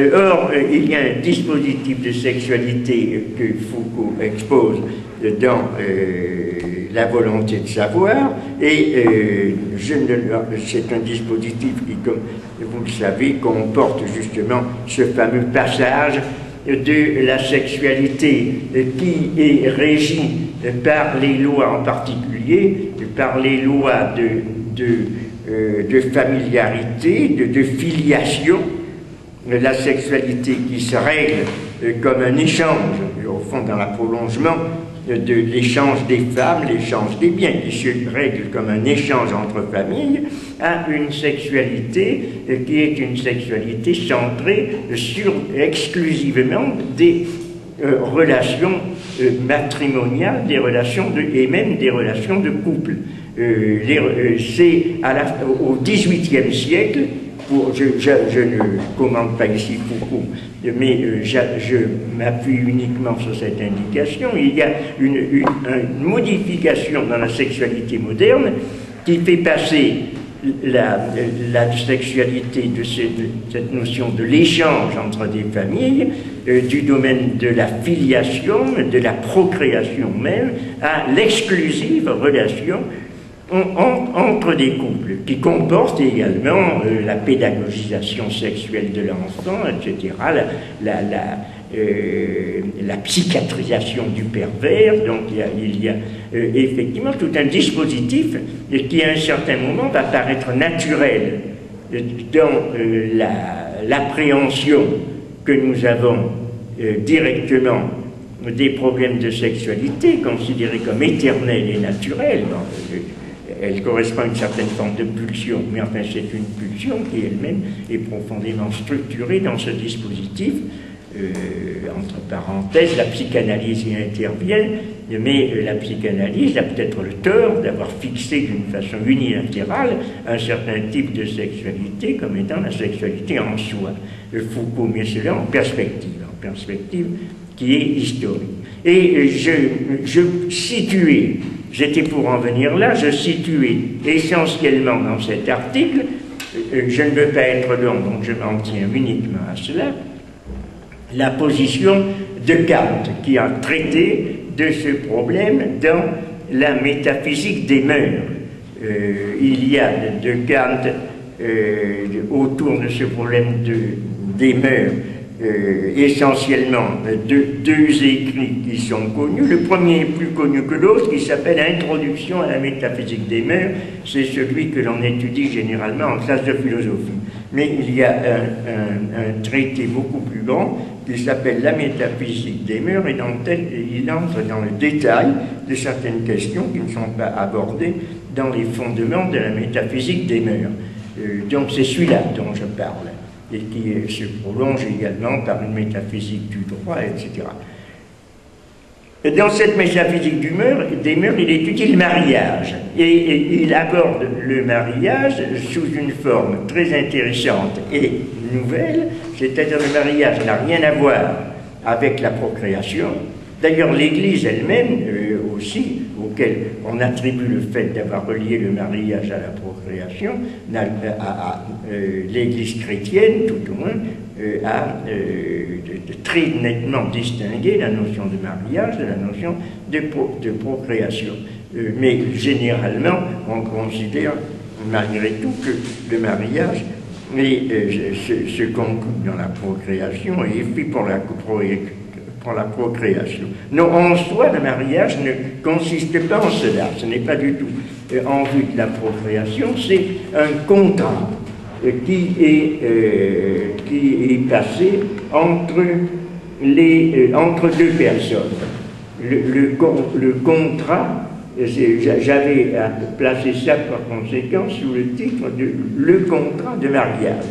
Or, il y a un dispositif de sexualité que Foucault expose dans La volonté de savoir, et c'est un dispositif qui, comme vous le savez, comporte justement ce fameux passage de la sexualité qui est régie par les lois, en particulier par les lois de familiarité, de filiation. La sexualité qui se règle comme un échange, au fond dans le prolongement de l'échange des femmes, l'échange des biens, qui se règle comme un échange entre familles, à une sexualité qui est une sexualité centrée sur exclusivement des relations matrimoniales, des relations et même des relations de couple. C'est au XVIIIe siècle. Je ne commande pas ici Foucault, mais je m'appuie uniquement sur cette indication. Il y a une modification dans la sexualité moderne qui fait passer la sexualité de cette notion de l'échange entre des familles, du domaine de la filiation, de la procréation même, à l'exclusive relation entre des couples, qui comportent également la pédagogisation sexuelle de l'enfant, etc., la psychiatrisation du pervers. Donc il y a effectivement tout un dispositif qui à un certain moment va paraître naturel dans l'appréhension que nous avons directement des problèmes de sexualité considérés comme éternels et naturels. Elle correspond à une certaine forme de pulsion, mais enfin c'est une pulsion qui elle-même est profondément structurée dans ce dispositif. Entre parenthèses, la psychanalyse y intervient, mais la psychanalyse a peut-être le tort d'avoir fixé d'une façon unilatérale un certain type de sexualité comme étant la sexualité en soi. Foucault met cela en perspective qui est historique. Et je situais, j'étais pour en venir là, je situais essentiellement dans cet article, je ne veux pas être long, donc je m'en tiens uniquement à cela, la position de Kant, qui a traité de ce problème dans la métaphysique des mœurs. Il y a de Kant, autour de ce problème des mœurs, essentiellement deux écrits qui sont connus. Le premier est plus connu que l'autre, qui s'appelle Introduction à la métaphysique des mœurs. C'est celui que l'on étudie généralement en classe de philosophie. Mais il y a un traité beaucoup plus grand qui s'appelle La métaphysique des mœurs, et dans lequel il entre dans le détail de certaines questions qui ne sont pas abordées dans les fondements de la métaphysique des mœurs. Donc c'est celui-là dont je parle, et qui se prolonge également par une métaphysique du droit, etc. Dans cette métaphysique des mœurs, il étudie le mariage, et il aborde le mariage sous une forme très intéressante et nouvelle, c'est-à-dire le mariage n'a rien à voir avec la procréation. D'ailleurs, l'Église elle-même aussi, auquel on attribue le fait d'avoir relié le mariage à la procréation, l'Église chrétienne, tout au moins, a très nettement distingué la notion de mariage de la notion de procréation. Mais généralement, on considère malgré tout que le mariage se conclut dans la procréation et est fait pour la procréation. Non, en soi, le mariage ne consiste pas en cela, ce n'est pas du tout en vue de la procréation, c'est un contrat qui est passé entre deux personnes. Le contrat, j'avais placé ça par conséquent sous le titre de Le contrat de mariage.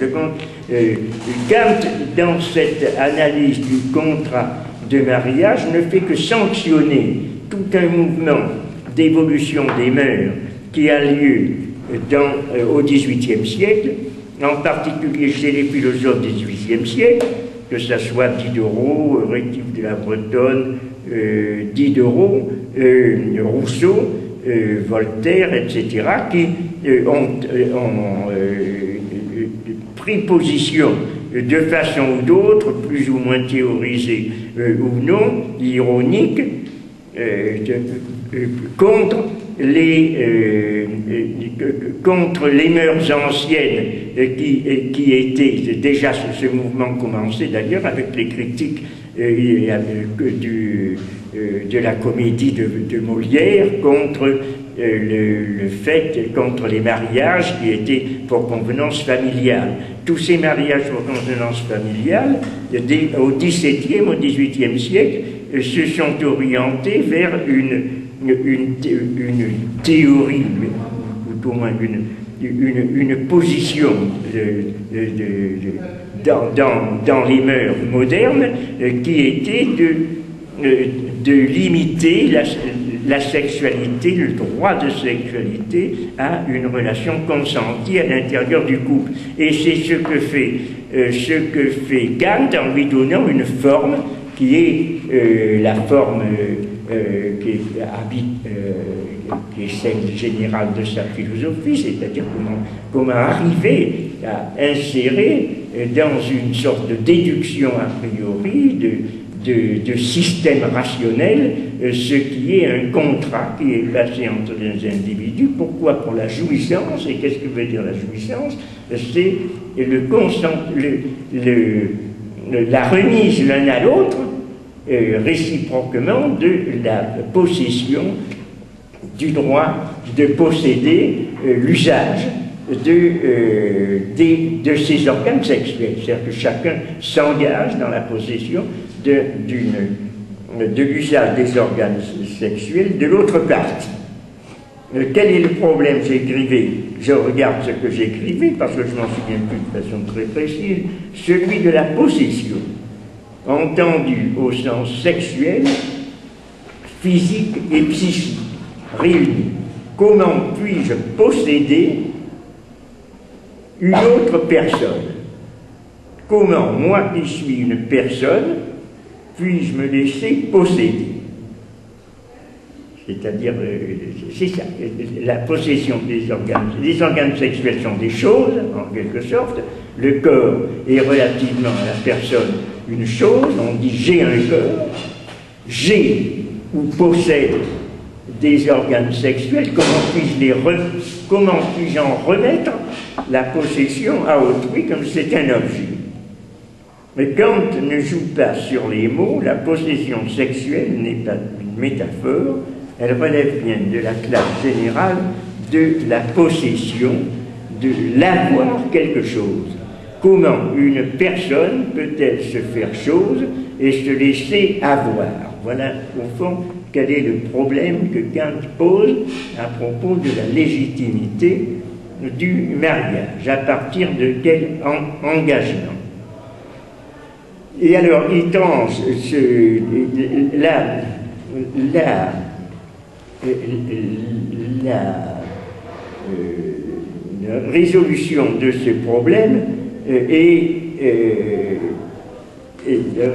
Kant, dans cette analyse du contrat de mariage, ne fait que sanctionner tout un mouvement d'évolution des mœurs qui a lieu au XVIIIe siècle, en particulier chez les philosophes du XVIIIe siècle, que ce soit Diderot, Rétif de la Bretonne, Diderot, Rousseau, Voltaire, etc., qui ont pris position de façon ou d'autre, plus ou moins théorisée ou non, ironique, contre les mœurs anciennes qui étaient déjà, ce mouvement commençait d'ailleurs avec les critiques de la comédie de Molière contre contre les mariages qui étaient pour convenance familiale. Tous ces mariages pour convenance familiale, au XVIIe, au XVIIIe siècle, se sont orientés vers une théorie, ou au moins une position dans les mœurs modernes qui était de limiter la sexualité, le droit de sexualité à une relation consentie à l'intérieur du couple. Et c'est ce que fait Kant en lui donnant une forme qui est la forme qui est celle générale de sa philosophie, c'est-à-dire comment arriver à insérer dans une sorte de déduction a priori, de système rationnel, ce qui est un contrat qui est placé entre les individus. Pourquoi? Pour la jouissance. Et qu'est-ce que veut dire la jouissance? C'est la remise l'un à l'autre réciproquement de la possession du droit de posséder l'usage de ses organes sexuels. C'est-à-dire que chacun s'engage dans la possession de l'usage des organes sexuels de l'autre partie. Quel est le problème? J'écrivais, je regarde ce que j'écrivais parce que je m'en souviens plus de façon très précise, celui de la possession, entendu au sens sexuel, physique et psychique, réunis. Comment puis-je posséder une autre personne? Comment, moi qui suis une personne, puis-je me laisser posséder? C'est-à-dire, c'est ça, la possession des organes. Les organes sexuels sont des choses, en quelque sorte. Le corps est relativement à la personne une chose. On dit j'ai un corps, j'ai ou possède des organes sexuels. Comment puis-je en remettre la possession à autrui comme c'est un objet? Mais Kant ne joue pas sur les mots. La possession sexuelle n'est pas une métaphore, elle relève bien de la classe générale de la possession, de l'avoir quelque chose. Comment une personne peut-elle se faire chose et se laisser avoir? Voilà, au fond, quel est le problème que Kant pose à propos de la légitimité du mariage, à partir de quel engagement. Et alors, il tranche la résolution de ce problème est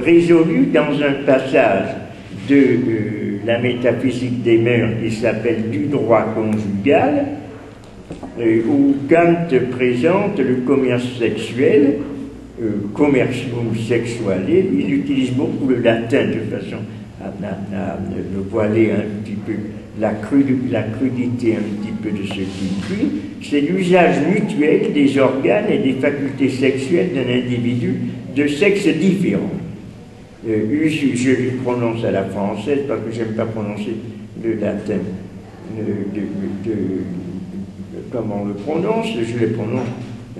résolue dans un passage de la métaphysique des mœurs qui s'appelle du droit conjugal, où Kant présente le commerce sexuel, commercium sexuale. Il utilise beaucoup le latin de façon à voiler un petit peu la crudité un petit peu de ce qu'il dit. C'est l'usage mutuel des organes et des facultés sexuelles d'un individu de sexe différent. Je le prononce à la française parce que j'aime pas prononcer le latin comment on le prononce, je le prononce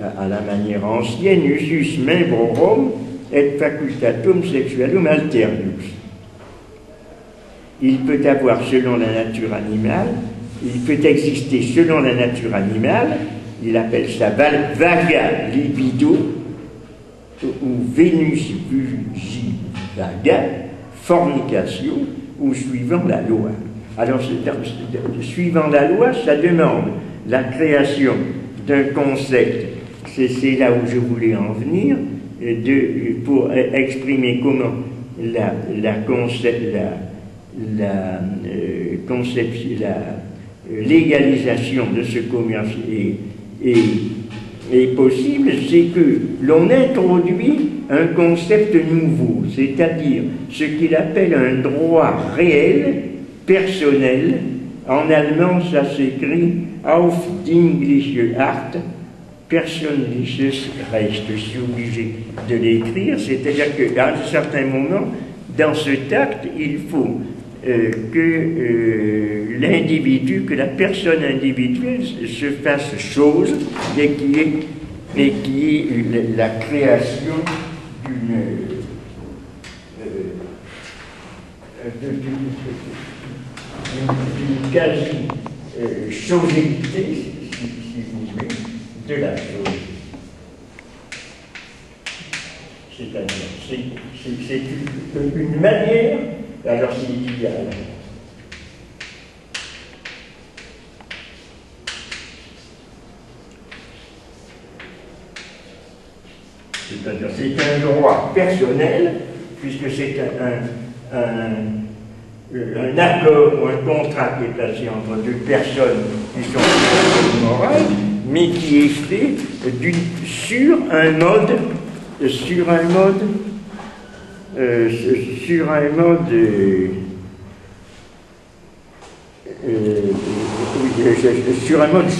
à la manière ancienne, usus membrorum et facultatum sexualum alternus. Il peut avoir selon la nature animale, il peut exister selon la nature animale, il appelle ça vaga libido ou Venus vaga, fornication ou suivant la loi. Alors, suivant la loi, ça demande la création d'un concept, c'est là où je voulais en venir, pour exprimer comment la légalisation de ce commerce est est possible, c'est que l'on introduit un concept nouveau, c'est-à-dire ce qu'il appelle un droit réel, personnel. En allemand, ça s'écrit auf dingliche Art, persönliches Recht. Je suis obligé de l'écrire, c'est-à-dire qu'à un certain moment, dans ce acte, il faut que l'individu, que la personne individuelle se fasse chose et qui est la création d'une quasi-chausalité, si vous voulez, de la chose. C'est-à-dire, c'est une manière, alors c'est idéal. C'est-à-dire, c'est un droit personnel, puisque c'est un accord ou un contrat qui est placé entre deux personnes qui sont morales, mais qui est fait sur un mode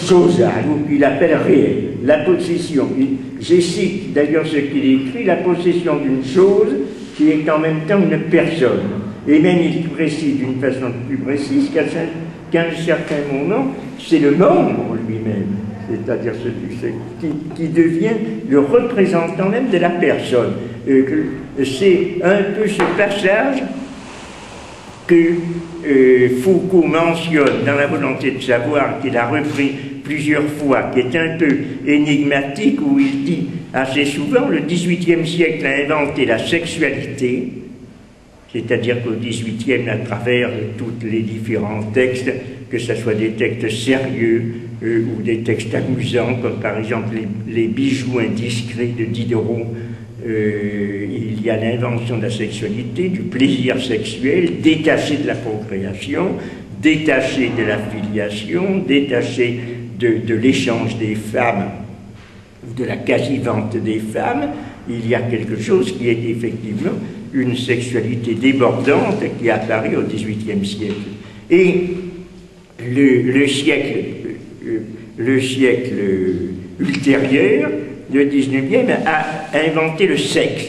causal, ou qu'il appelle réel. La possession, je cite d'ailleurs ce qu'il écrit, la possession d'une chose qui est en même temps une personne. Et même il précise d'une façon plus précise qu'à un certain moment, c'est le membre lui-même, c'est-à-dire qui devient le représentant même de la personne. C'est un peu ce passage que Foucault mentionne dans La volonté de savoir, qu'il a repris plusieurs fois, qui est un peu énigmatique, où il dit assez souvent, le XVIIIe siècle a inventé la sexualité, c'est-à-dire qu'au XVIIIe, à travers tous les différents textes, que ce soit des textes sérieux ou des textes amusants, comme par exemple les bijoux indiscrets de Diderot, il y a l'invention de la sexualité, du plaisir sexuel, détaché de la procréation, détaché de la filiation, détaché de l'échange des femmes, de la quasi-vente des femmes. Il y a quelque chose qui est effectivement une sexualité débordante qui apparaît au XVIIIe siècle. Et le siècle ultérieur, le XIXe, a inventé le sexe.